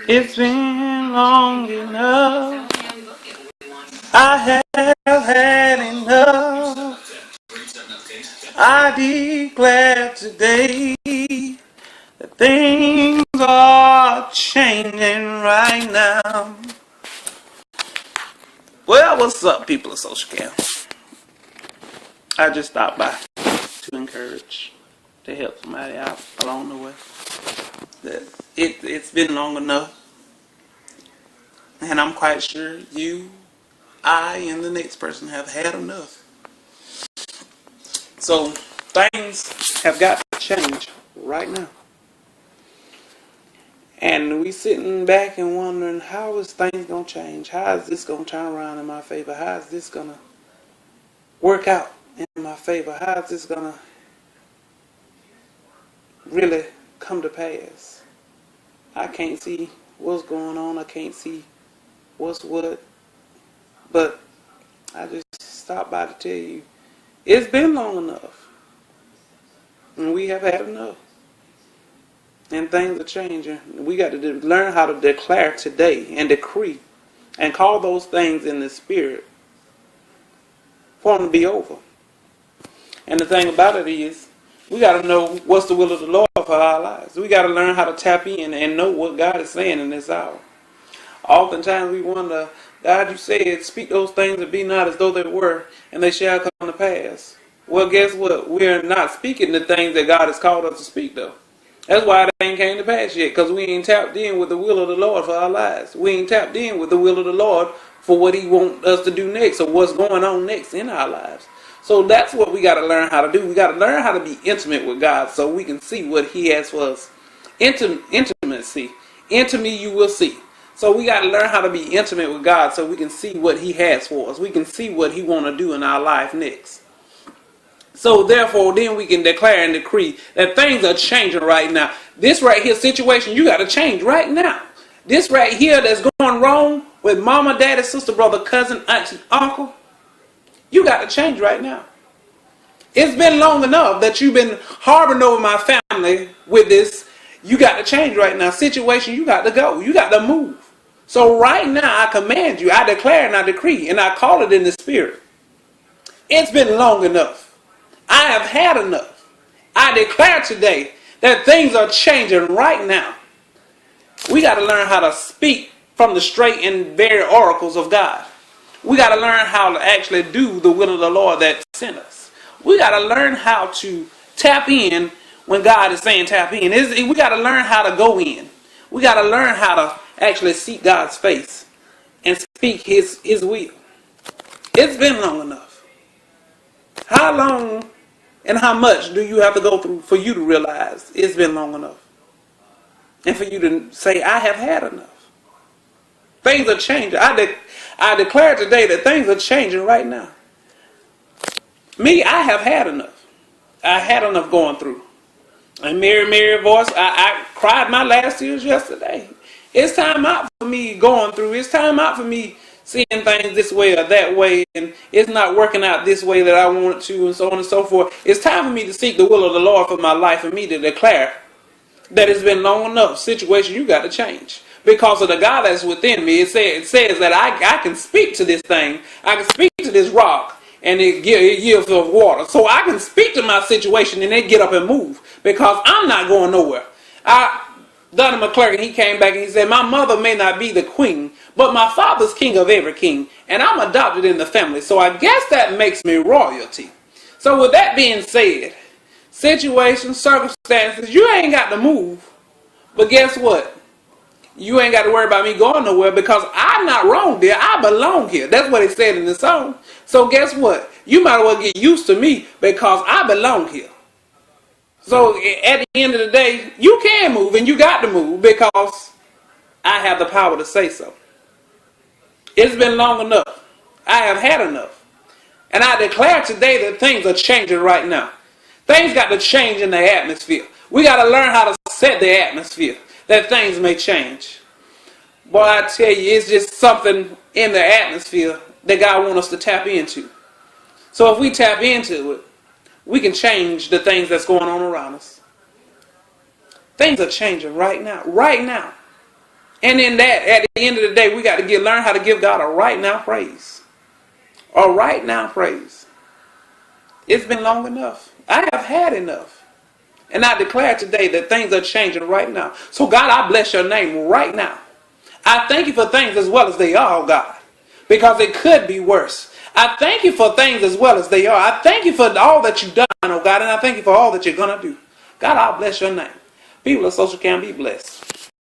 It's been long enough. I have had enough. I declare today that things are changing right now. Well, what's up, people of Social Cam? I just stopped by to encourage, to help somebody out along the way. That it's been long enough, and I'm quite sure you, I, and the next person have had enough. So things have got to change right now. And we sitting back and wondering, how is things going to change? How is this going to turn around in my favor? How is this going to work out in my favor? How is this going to really come to pass? I can't see what's going on. I can't see what's what. But I just stopped by to tell you, it's been long enough. And we have had enough. And things are changing. We got to learn how to declare today and decree and call those things in the spirit for them to be over. And the thing about it is, we got to know what's the will of the Lord for our lives. We got to learn how to tap in and know what God is saying in this hour. Oftentimes we wonder, God, you said, speak those things and be not as though they were, and they shall come to pass. Well, guess what? We're not speaking the things that God has called us to speak, though. That's why it ain't came to pass yet, because we ain't tapped in with the will of the Lord for our lives. We ain't tapped in with the will of the Lord for what He wants us to do next, or what's going on next in our lives. So that's what we got to learn how to do. We got to learn how to be intimate with God so we can see what He has for us. Intimacy. Into me you will see. So we got to learn how to be intimate with God so we can see what He has for us. We can see what He want to do in our life next. So therefore, then we can declare and decree that things are changing right now. This right here situation, you got to change right now. This right here that's going wrong with mama, daddy, sister, brother, cousin, auntie, uncle, you got to change right now. It's been long enough that you've been harboring over my family with this. You got to change right now. Situation, you got to go. You got to move. So right now, I command you, I declare and I decree, and I call it in the spirit. It's been long enough. I have had enough. I declare today that things are changing right now. We got to learn how to speak from the straight and very oracles of God. We got to learn how to actually do the will of the Lord that sent us. We got to learn how to tap in when God is saying tap in. We got to learn how to go in. We got to learn how to actually seek God's face and speak His will. It's been long enough. How long and how much do you have to go through for you to realize it's been long enough? And for you to say, I have had enough. Things are changing. I declare today that things are changing right now. Me, I have had enough. I had enough going through. And Mary voice, I cried my last tears yesterday. It's time out for me going through. It's time out for me seeing things this way or that way, and it's not working out this way that I want it to, and so on and so forth. It's time for me to seek the will of the Lord for my life, and me to declare that it's been long enough. Situation, you got to change. Because of the God that's within me, it says that I can speak to this thing. I can speak to this rock, and it yields of water. So I can speak to my situation, and it get up and move, because I'm not going nowhere. Donald McClurkin, he came back and he said, my mother may not be the queen, but my father's king of every king, and I'm adopted in the family, so I guess that makes me royalty. So with that being said, situations, circumstances, you ain't got to move, but guess what? You ain't got to worry about me going nowhere, because I'm not wrong there. I belong here. That's what it said in the song. So guess what? You might as well get used to me, because I belong here. So at the end of the day, you can move, and you got to move, because I have the power to say so. It's been long enough. I have had enough. And I declare today that things are changing right now. Things got to change in the atmosphere. We got to learn how to set the atmosphere that things may change. Boy, I tell you, it's just something in the atmosphere that God wants us to tap into. So if we tap into it, we can change the things that's going on around us. Things are changing right now. Right now. And in that, at the end of the day, we got to learn how to give God a right now praise. A right now praise. It's been long enough. I have had enough. And I declare today that things are changing right now. So God, I bless your name right now. I thank you for things as well as they are, oh God, because it could be worse. I thank you for things as well as they are. I thank you for all that you've done, oh God, and I thank you for all that you're going to do. God, I'll bless your name. People of Social can be blessed.